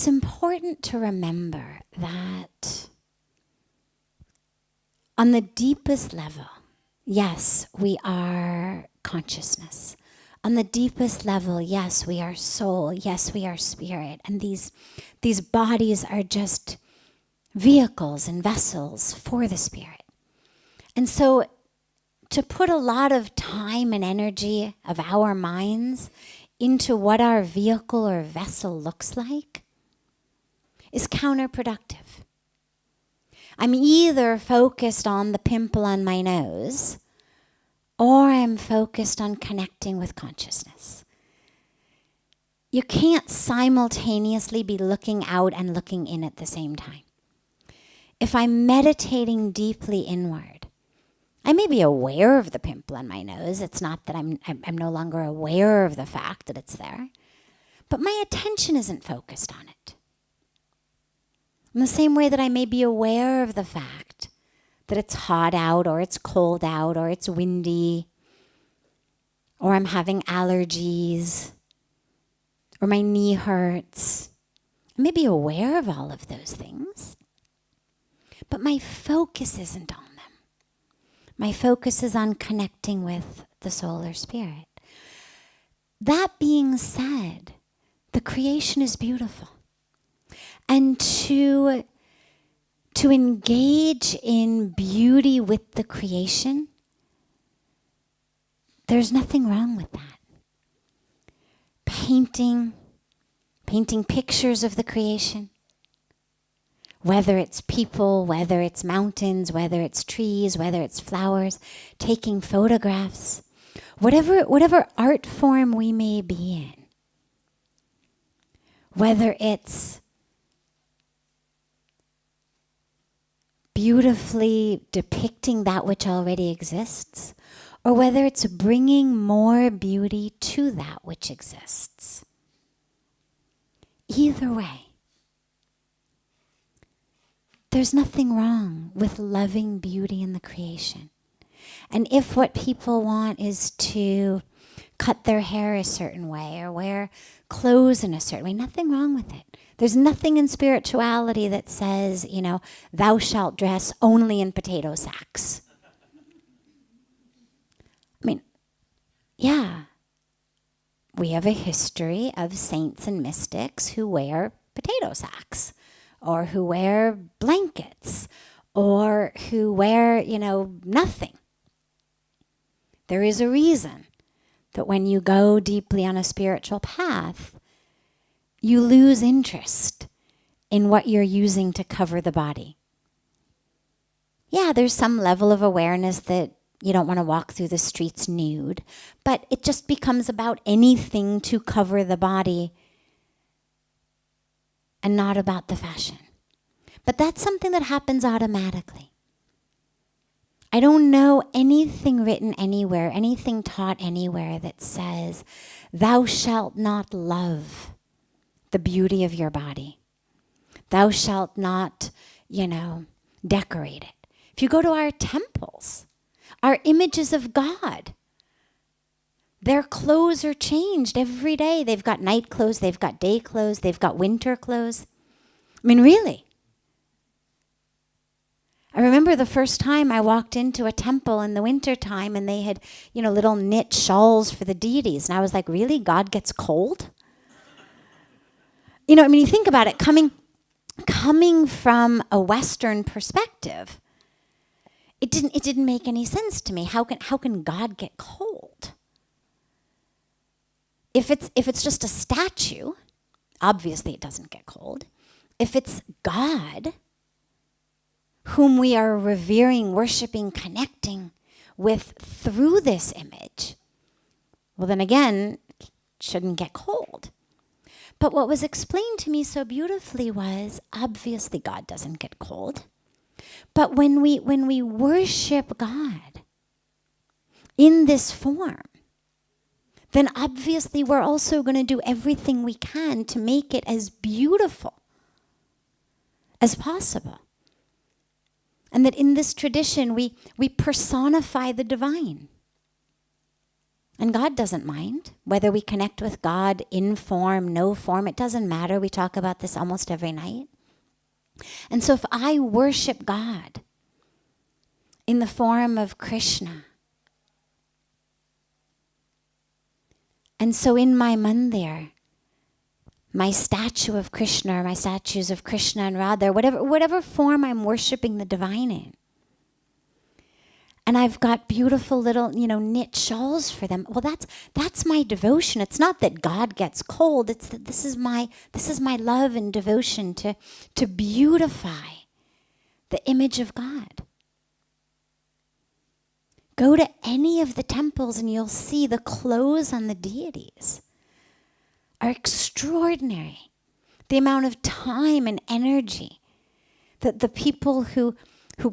it's important to remember that on the deepest level, yes, we are consciousness. On the deepest level, yes, we are soul. Yes, we are spirit. And these bodies are just vehicles and vessels for the spirit. And so to put a lot of time and energy of our minds into what our vehicle or vessel looks like is counterproductive. I'm either focused on the pimple on my nose, or I'm focused on connecting with consciousness. You can't simultaneously be looking out and looking in at the same time. If I'm meditating deeply inward, I may be aware of the pimple on my nose. It's not that I'm no longer aware of the fact that it's there, but my attention isn't focused on it. In the same way that I may be aware of the fact that it's hot out, or it's cold out, or it's windy, or I'm having allergies, or my knee hurts. I may be aware of all of those things, but my focus isn't on them. My focus is on connecting with the soul or spirit. That being said, the creation is beautiful. And to engage in beauty with the creation, there's nothing wrong with that. Painting pictures of the creation, whether it's people, whether it's mountains, whether it's trees, whether it's flowers, taking photographs, whatever art form we may be in, whether it's beautifully depicting that which already exists, or whether it's bringing more beauty to that which exists. Either way, there's nothing wrong with loving beauty in the creation. And if what people want is to cut their hair a certain way or wear clothes in a certain way, nothing wrong with it. There's nothing in spirituality that says, thou shalt dress only in potato sacks. I mean, yeah, we have a history of saints and mystics who wear potato sacks, or who wear blankets, or who wear, nothing. There is a reason that when you go deeply on a spiritual path, you lose interest in what you're using to cover the body. Yeah, there's some level of awareness that you don't want to walk through the streets nude, but it just becomes about anything to cover the body and not about the fashion. But that's something that happens automatically. I don't know anything written anywhere, anything taught anywhere that says, thou shalt not love the beauty of your body. Thou shalt not, decorate it. If you go to our temples, our images of God, their clothes are changed every day. They've got night clothes, they've got day clothes, they've got winter clothes. I mean, really. I remember the first time I walked into a temple in the winter time and they had, little knit shawls for the deities. And I was like, really? God gets cold? You think about it, coming from a Western perspective, it didn't make any sense to me. How can God get cold? If it's just a statue, obviously it doesn't get cold. If it's God, whom we are revering, worshiping, connecting with through this image, well then again, it shouldn't get cold. But what was explained to me so beautifully was, obviously God doesn't get cold. But when we worship God in this form, then obviously we're also going to do everything we can to make it as beautiful as possible. And that in this tradition, we personify the divine. And God doesn't mind whether we connect with God in form, no form. It doesn't matter. We talk about this almost every night. And so if I worship God in the form of Krishna, and so in my mandir, my statue of Krishna, or my statues of Krishna and Radha, whatever form I'm worshiping the divine in, and I've got beautiful little, knit shawls for them. Well, that's my devotion. It's not that God gets cold. It's that this is my love and devotion to beautify the image of God. Go to any of the temples and you'll see the clothes on the deities are extraordinary. The amount of time and energy that the people who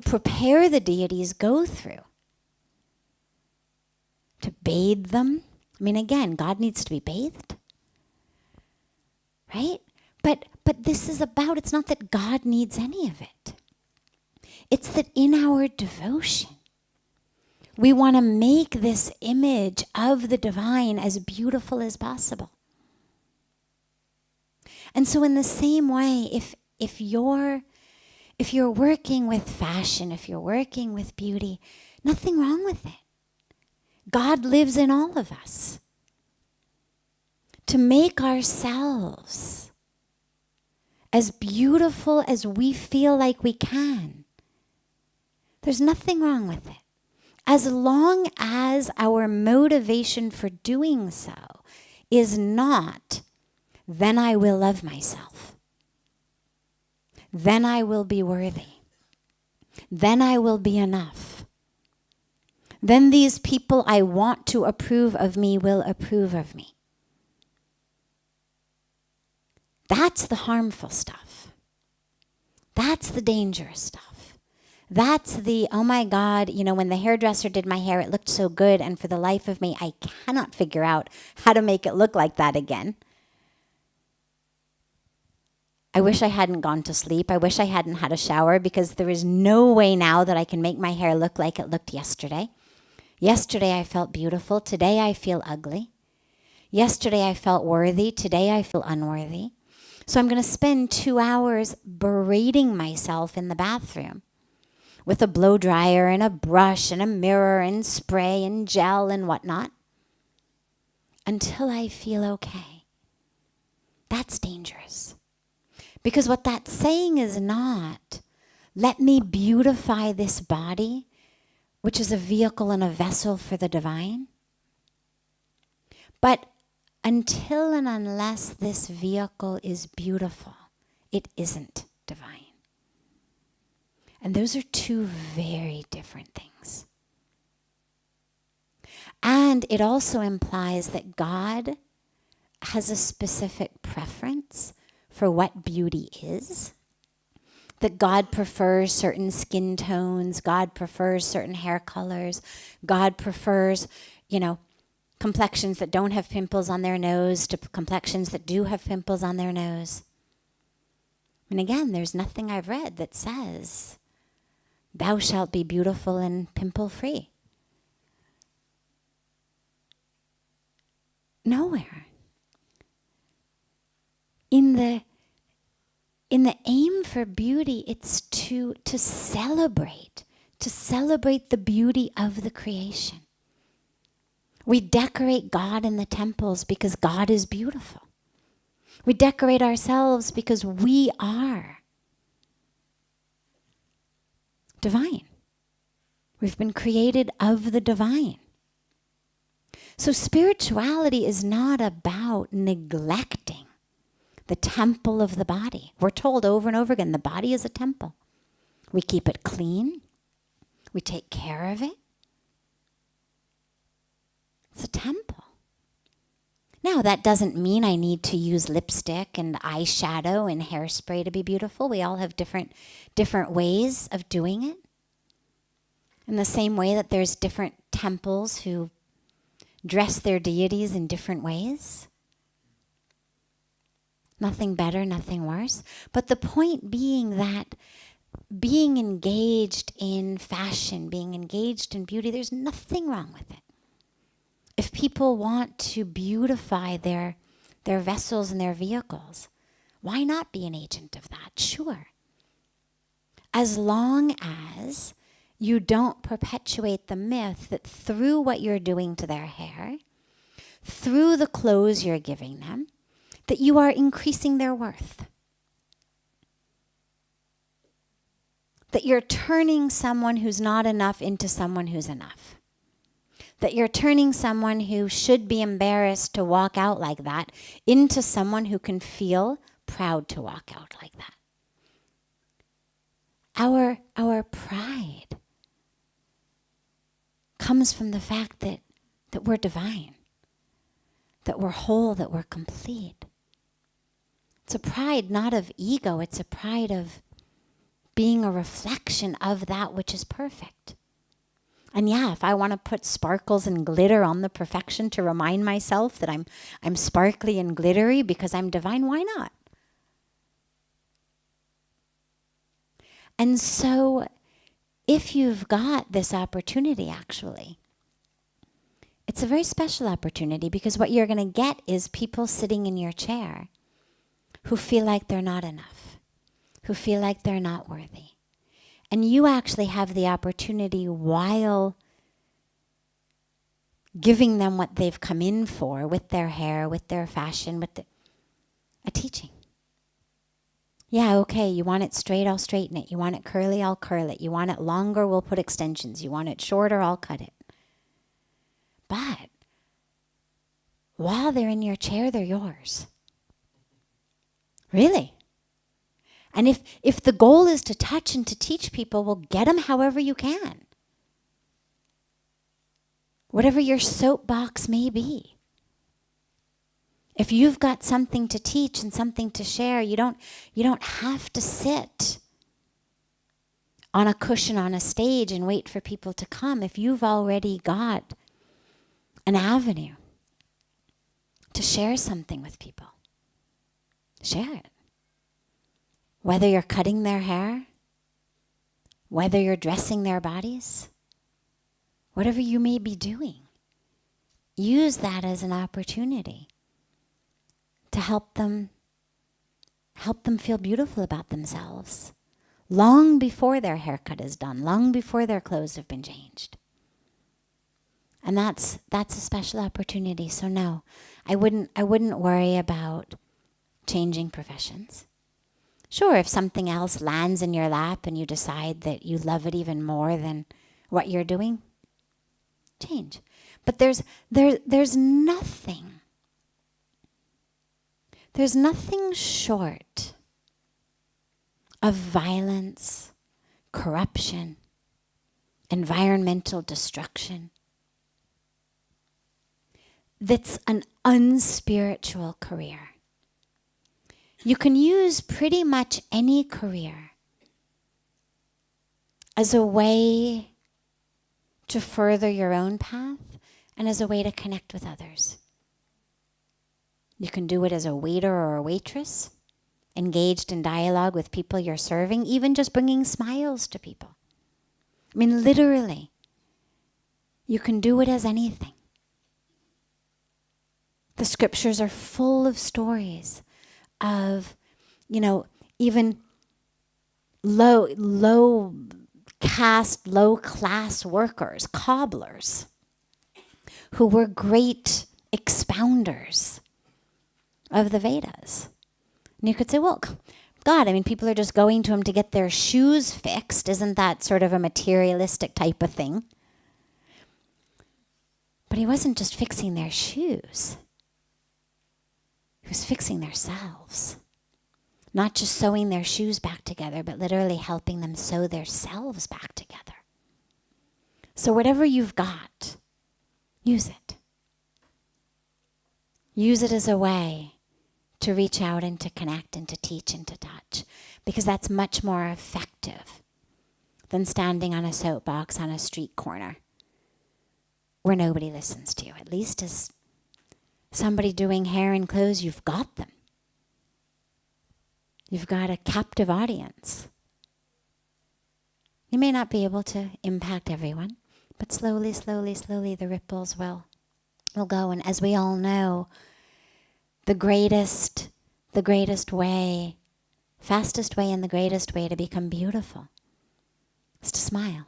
prepare the deities go through to bathe them. I mean, again, God needs to be bathed, right? But this is about, it's not that God needs any of it. It's that in our devotion, we want to make this image of the divine as beautiful as possible. And so in the same way, if you're working with fashion, if you're working with beauty, nothing wrong with it. God lives in all of us. To make ourselves as beautiful as we feel like we can. There's nothing wrong with it. As long as our motivation for doing so is not, then I will love myself. Then I will be worthy. Then I will be enough. Then these people I want to approve of me will approve of me. That's the harmful stuff. That's the dangerous stuff. That's the, oh my God, when the hairdresser did my hair, it looked so good, and for the life of me, I cannot figure out how to make it look like that again. I wish I hadn't gone to sleep. I wish I hadn't had a shower, because there is no way now that I can make my hair look like it looked yesterday. Yesterday I felt beautiful. Today I feel ugly. Yesterday I felt worthy. Today I feel unworthy. So I'm going to spend 2 hours berating myself in the bathroom with a blow dryer and a brush and a mirror and spray and gel and whatnot until I feel okay. That's dangerous. Because what that's saying is not, let me beautify this body, which is a vehicle and a vessel for the divine. But until and unless this vehicle is beautiful, it isn't divine. And those are two very different things. And it also implies that God has a specific preference for what beauty is. That God prefers certain skin tones, God prefers certain hair colors, God prefers, complexions that don't have pimples on their nose to complexions that do have pimples on their nose. And again, there's nothing I've read that says, thou shalt be beautiful and pimple-free. Nowhere. In the aim for beauty, it's to celebrate the beauty of the creation. We decorate God in the temples because God is beautiful. We decorate ourselves because we are divine. We've been created of the divine. So spirituality is not about neglecting the temple of the body. We're told over and over again, the body is a temple. We keep it clean. We take care of it. It's a temple. Now, that doesn't mean I need to use lipstick and eyeshadow and hairspray to be beautiful. We all have different ways of doing it. In the same way that there's different temples who dress their deities in different ways. Nothing better, nothing worse. But the point being that being engaged in fashion, being engaged in beauty, there's nothing wrong with it. If people want to beautify their vessels and their vehicles, why not be an agent of that? Sure. As long as you don't perpetuate the myth that through what you're doing to their hair, through the clothes you're giving them, that you are increasing their worth. That you're turning someone who's not enough into someone who's enough. That you're turning someone who should be embarrassed to walk out like that into someone who can feel proud to walk out like that. Our pride comes from the fact that we're divine, that we're whole, that we're complete. It's a pride not of ego, it's a pride of being a reflection of that which is perfect. And yeah, if I want to put sparkles and glitter on the perfection to remind myself that I'm sparkly and glittery because I'm divine, why not? And so if you've got this opportunity, actually, it's a very special opportunity, because what you're going to get is people sitting in your chair who feel like they're not enough, who feel like they're not worthy. And you actually have the opportunity, while giving them what they've come in for with their hair, with their fashion, a teaching. Yeah, okay, you want it straight, I'll straighten it. You want it curly, I'll curl it. You want it longer, we'll put extensions. You want it shorter, I'll cut it. But while they're in your chair, they're yours. Really. And if the goal is to touch and to teach people, well, get them however you can. Whatever your soapbox may be. If you've got something to teach and something to share, you don't have to sit on a cushion on a stage and wait for people to come. If you've already got an avenue to share something with people, share it. Whether you're cutting their hair, whether you're dressing their bodies, whatever you may be doing, use that as an opportunity to help them feel beautiful about themselves long before their haircut is done, long before their clothes have been changed. And that's a special opportunity. So no, I wouldn't worry about changing professions. Sure, if something else lands in your lap and you decide that you love it even more than what you're doing, change. But there's nothing short of violence, corruption, environmental destruction that's an unspiritual career. You can use pretty much any career as a way to further your own path and as a way to connect with others. You can do it as a waiter or a waitress, engaged in dialogue with people you're serving, even just bringing smiles to people. I mean, literally, you can do it as anything. The scriptures are full of stories of, even low caste, low class workers, cobblers, who were great expounders of the Vedas. And you could say, well, God, people are just going to him to get their shoes fixed. Isn't that sort of a materialistic type of thing? But he wasn't just fixing their shoes. He was fixing themselves. Not just sewing their shoes back together, but literally helping them sew themselves back together. So whatever you've got, use it. Use it as a way to reach out and to connect and to teach and to touch, because that's much more effective than standing on a soapbox on a street corner where nobody listens to you. At least as somebody doing hair and clothes, you've got them. You've got a captive audience. You may not be able to impact everyone, but slowly, slowly, slowly the ripples will will go. And as we all know, the greatest way, fastest way and the greatest way to become beautiful is to smile.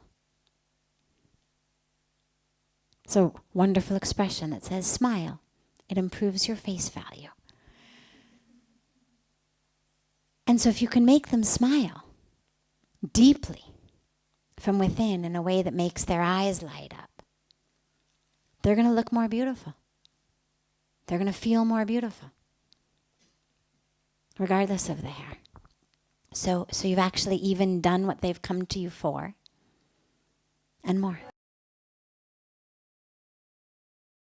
It's a wonderful expression that says smile. It improves your face value. And so if you can make them smile deeply from within in a way that makes their eyes light up, they're going to look more beautiful. They're going to feel more beautiful, regardless of the hair. So you've actually even done what they've come to you for, and more.